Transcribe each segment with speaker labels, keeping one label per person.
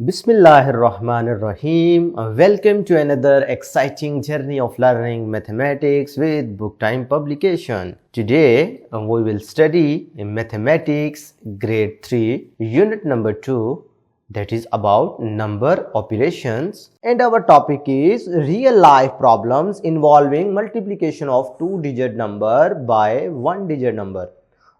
Speaker 1: Bismillahirrahmanirrahim. Welcome to another exciting journey of learning mathematics with Book Time publication. Today we will study in mathematics grade 3 unit number 2, that is about number operations, and our topic is real life problems involving multiplication of two digit number by one digit number.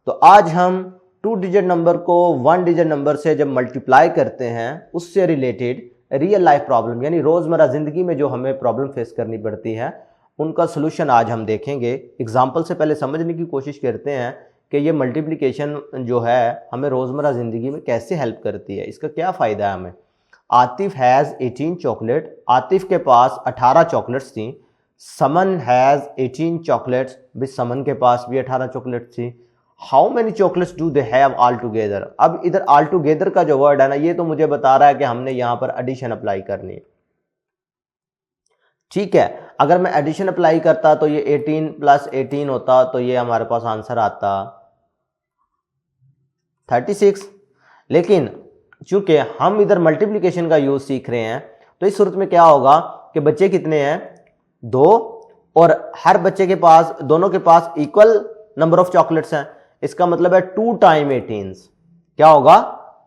Speaker 1: तो आज हम two digit number को one digit number से जब multiply करते हैं उससे related real life problem यानी रोजमर्रा जिंदगी में जो हमें प्रॉब्लम फेस करनी पड़ती है उनका सोल्यूशन आज हम देखेंगे। एग्जाम्पल से पहले समझने की कोशिश करते हैं कि ये मल्टीप्लिकेशन जो है हमें रोजमर्रा जिंदगी में कैसे हेल्प करती है, इसका क्या फ़ायदा है हमें। आतिफ हैज़ 18 चॉकलेट, आतिफ के पास 18 चॉकलेट्स थी। समन हैज़ 18 चॉकलेट्स, भी समन के पास भी 18 चॉकलेट्स थी। How many chocolates do they have all together. अब इधर ऑल टुगेदर का जो वर्ड है ना, ये तो मुझे बता रहा है कि हमने यहां पर एडिशन अप्लाई करनी है। ठीक है, अगर मैं एडिशन अप्लाई करता तो ये 18 प्लस 18 होता, तो ये हमारे पास आंसर आता 36। लेकिन चूंकि हम इधर मल्टीप्लिकेशन का यूज सीख रहे हैं तो इस सूरत में क्या होगा कि बच्चे कितने हैं, 2, और हर बच्चे के पास, दोनों के पास इक्वल नंबर ऑफ चॉकलेट्स हैं। इसका मतलब है 2 टाइम 18। क्या होगा,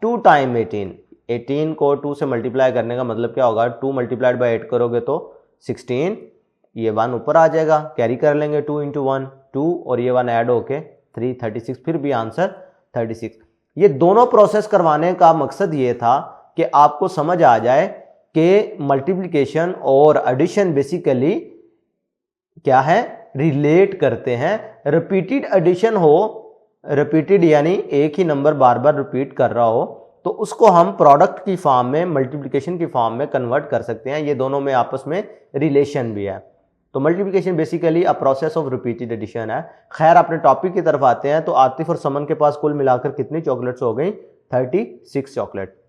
Speaker 1: 2 टाइम 18। 18 को 2 से मल्टीप्लाई करने का मतलब क्या होगा, 2 मल्टीप्लाइड बाई 8 करोगे तो 16, ये 1 ऊपर आ जाएगा, कैरी कर लेंगे 2 इंटू 1 2, और ये 1 ऐड होके 3 36, फिर भी आंसर 36। ये दोनों प्रोसेस करवाने का मकसद ये था कि आपको समझ आ जाए कि मल्टीप्लिकेशन और एडिशन बेसिकली क्या है, रिलेट करते हैं। रिपीटेड एडिशन हो, रिपीटेड यानी एक ही नंबर बार बार रिपीट कर रहा हो, तो उसको हम प्रोडक्ट की फॉर्म में, मल्टीप्लिकेशन की फॉर्म में कन्वर्ट कर सकते हैं। ये दोनों में आपस में रिलेशन भी है। तो multiplication basically a process of repeated addition है। खैर, अपने टॉपिक की तरफ आते हैं। तो आतिफ और समन के पास कुल मिलाकर कितनी चॉकलेट्स हो गई, 36 चॉकलेट।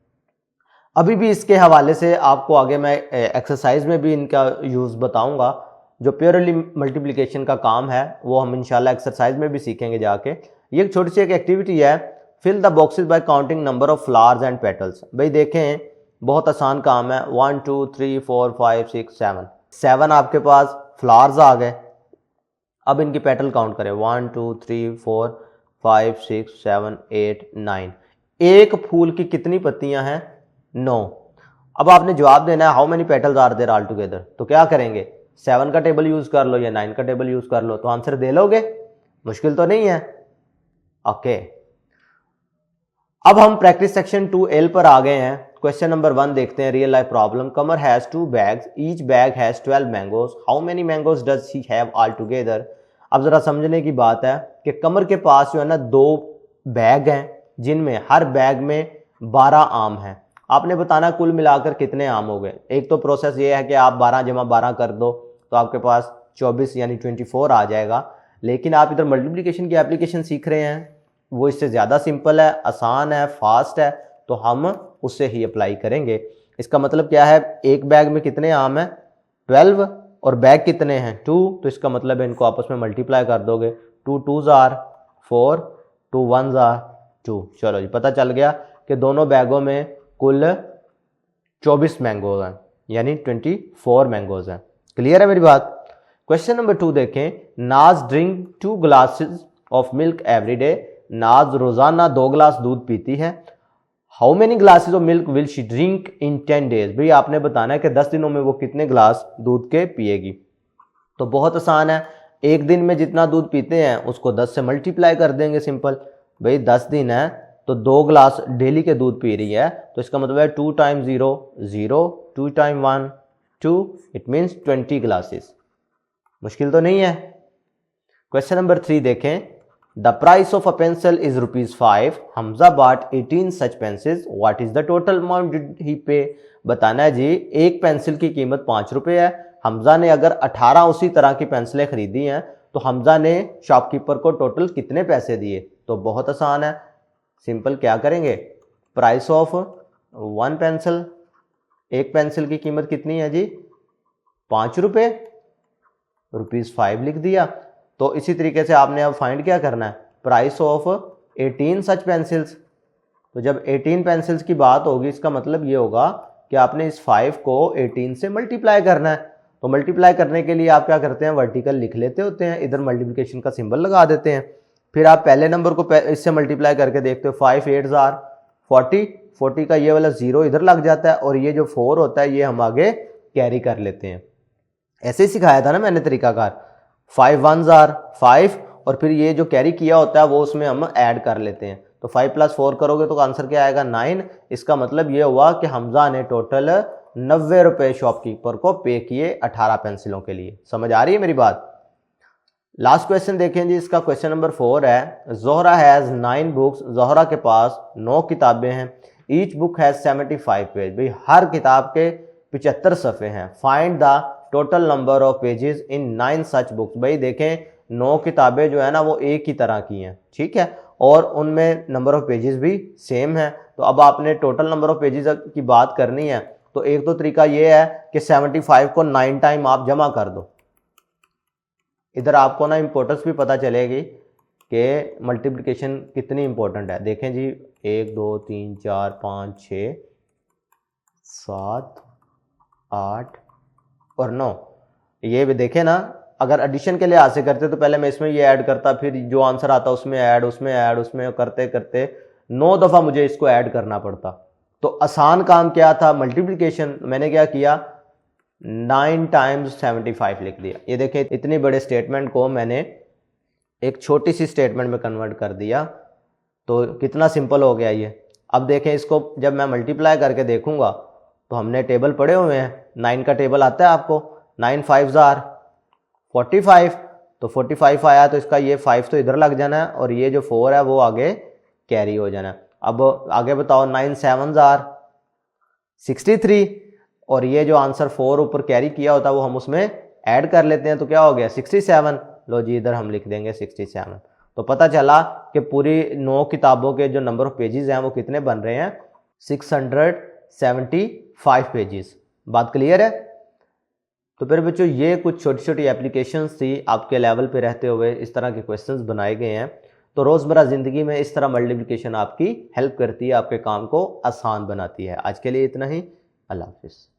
Speaker 1: अभी भी इसके हवाले से आपको आगे मैं एक्सरसाइज में भी इनका यूज बताऊंगा। जो प्योरली मल्टीप्लिकेशन का काम है वो हम इंशाल्लाह एक्सरसाइज में भी सीखेंगे जाके। ये एक छोटी सी एक एक्टिविटी है, fill the boxes by counting number of flowers and petals. भाई देखें, बहुत आसान काम है। 1 2 3 4 5 6 7, 7 आपके पास फ्लावर्स आ गए। अब इनकी पेटल काउंट करें, 1 2 3 4 5 6 7 8 9। एक फूल की कितनी पत्तियां हैं, 9। अब आपने जवाब देना है how many petals are there all together. तो क्या करेंगे, 7 का टेबल यूज कर लो या 9 का टेबल यूज कर लो, तो आंसर दे लोगे, मुश्किल तो नहीं है। ओके, अब हम प्रैक्टिस सेक्शन 2L पर आ गए हैं। क्वेश्चन नंबर 1 देखते हैं, real life problem. Qamar has 2 bags, each bag has 12 mangoes, how many mangoes does he have all together. अब जरा समझने की बात है कि कमर के पास जो है ना 2 बैग हैं जिनमें हर बैग में 12 आम हैं। आपने बताना कुल मिलाकर कितने आम हो गए। एक तो प्रोसेस ये है कि आप 12 जमा 12 कर दो तो आपके पास 24 यानी 24 आ जाएगा। लेकिन आप इधर मल्टीप्लिकेशन की एप्लीकेशन सीख रहे हैं, वो इससे ज़्यादा सिंपल है, आसान है, फास्ट है, तो हम उससे ही अप्लाई करेंगे। इसका मतलब क्या है, एक बैग में कितने आम हैं, 12, और बैग कितने हैं, 2, तो इसका मतलब है इनको आपस में मल्टीप्लाई कर दोगे। 2 2s आर 4, 2 1s आर 2। चलो जी, पता चल गया कि दोनों बैगों में कुल 24 मैंगोज हैं, यानी 24 मैंगोज हैं। क्लियर है मेरी बात। क्वेश्चन नंबर 2 देखें, नाज drink 2 glasses of milk every day. नाज रोजाना 2 गिलास दूध पीती है। How many glasses of milk will she drink in 10 days. भाई आपने बताना है कि 10 दिनों में वो कितने ग्लास दूध के पिएगी। तो बहुत आसान है, एक दिन में जितना दूध पीते हैं उसको 10 से मल्टीप्लाई कर देंगे, सिंपल। भाई 10 दिन है तो 2 ग्लास डेली के दूध पी रही है, तो इसका मतलब है 2 time 0 0, 2 time 1 2, it means 20 glasses. मुश्किल तो नहीं है। क्वेश्चन नंबर 3 देखें, the price of a pencil is ₹5। Hamza bought 18 such pencils, what is the total amount did he pay. बताना है जी, एक पेंसिल की कीमत 5 रुपए है। हमजा ने अगर 18 उसी तरह की पेंसिलें खरीदी हैं तो हमजा ने शॉपकीपर को टोटल कितने पैसे दिए। तो बहुत आसान है, सिंपल क्या करेंगे, प्राइस ऑफ 1 पेंसिल, एक पेंसिल की कीमत कितनी है जी, 5 रुपए, ₹5 लिख दिया। तो इसी तरीके से आपने अब फाइंड क्या करना है, प्राइस ऑफ 18 सच पेंसिल्स। तो जब 18 पेंसिल्स की बात होगी इसका मतलब ये होगा कि आपने इस 5 को 18 से मल्टीप्लाई करना है। तो मल्टीप्लाई करने के लिए आप क्या करते हैं, वर्टिकल लिख लेते होते हैं, इधर मल्टीप्लिकेशन का सिंबल लगा देते हैं। फिर आप पहले नंबर को इससे मल्टीप्लाई करके देखते हो, 5 8 आर 40, 40 का ये वाला 0 इधर लग जाता है और ये जो 4 होता है ये हम आगे कैरी कर लेते हैं। ऐसे ही सिखाया था ना मैंने तरीकाकार, 5 1 आर 5 और फिर ये जो कैरी किया होता है वो उसमें हम ऐड कर लेते हैं। तो 5 + 4 करोगे तो आंसर क्या आएगा, 9। इसका मतलब ये हुआ कि हमजा ने टोटल 90 रुपए शॉपकीपर को पे किए 18 पेंसिलों के लिए। समझ आ रही है मेरी बात। लास्ट क्वेश्चन देखें जी, इसका क्वेश्चन नंबर 4 है, जोहरा हैज 9 बुक्स, जोहरा के पास 9 किताबें हैं, ईच बुक हैज 75 पेज। भाई हर किताब के 75 सफ़े हैं। Find the total number of pages in 9 such books. भाई देखें 9 किताबें जो है ना वो एक ही तरह की हैं, ठीक है, और उनमें नंबर ऑफ पेजेस भी सेम है। तो अब आपने टोटल नंबर ऑफ पेजेस की बात करनी है तो एक तो तरीका ये है कि 75 को 9 टाइम आप जमा कर दो। इधर आपको ना इंपॉर्टेंस भी पता चलेगी कि मल्टीप्लिकेशन कितनी इंपॉर्टेंट है। देखें जी 1 2 3 4 5 6 7 8 और 9, ये भी देखें ना, अगर एडिशन के लिए ऐसे करते तो पहले मैं इसमें ये ऐड करता, फिर जो आंसर आता उसमें ऐड, उसमें करते करते 9 दफ़ा मुझे इसको ऐड करना पड़ता। तो आसान काम क्या था, मल्टीप्लिकेशन। मैंने क्या किया, 9 टाइम्स 75 लिख दिया। ये देखें इतनी बड़े स्टेटमेंट को मैंने एक छोटी सी स्टेटमेंट में कन्वर्ट कर दिया, तो कितना सिंपल हो गया ये। अब देखें इसको जब मैं मल्टीप्लाई करके देखूंगा तो हमने टेबल पढ़े हुए हैं, 9 का टेबल आता है आपको, 9 5 आर 45, तो 45 आया तो इसका ये 5 तो इधर लग जाना है और ये जो 4 है वो आगे कैरी हो जाना है। अब आगे बताओ, 9 7 आर 63 और ये जो आंसर 4 ऊपर कैरी किया होता है वो हम उसमें ऐड कर लेते हैं, तो क्या हो गया 67। लो जी इधर हम लिख देंगे 67। तो पता चला कि पूरी 9 किताबों के जो नंबर ऑफ पेजेस हैं वो कितने बन रहे हैं, 675 पेजेस। बात क्लियर है। तो फिर बच्चों ये कुछ छोटी छोटी एप्लीकेशंस थी, आपके लेवल पे रहते हुए इस तरह के क्वेश्चंस बनाए गए हैं। तो रोज़मर्रा ज़िंदगी में इस तरह मल्टीप्लिकेशन आपकी हेल्प करती है, आपके काम को आसान बनाती है। आज के लिए इतना ही, अल्लाह हाफिज़।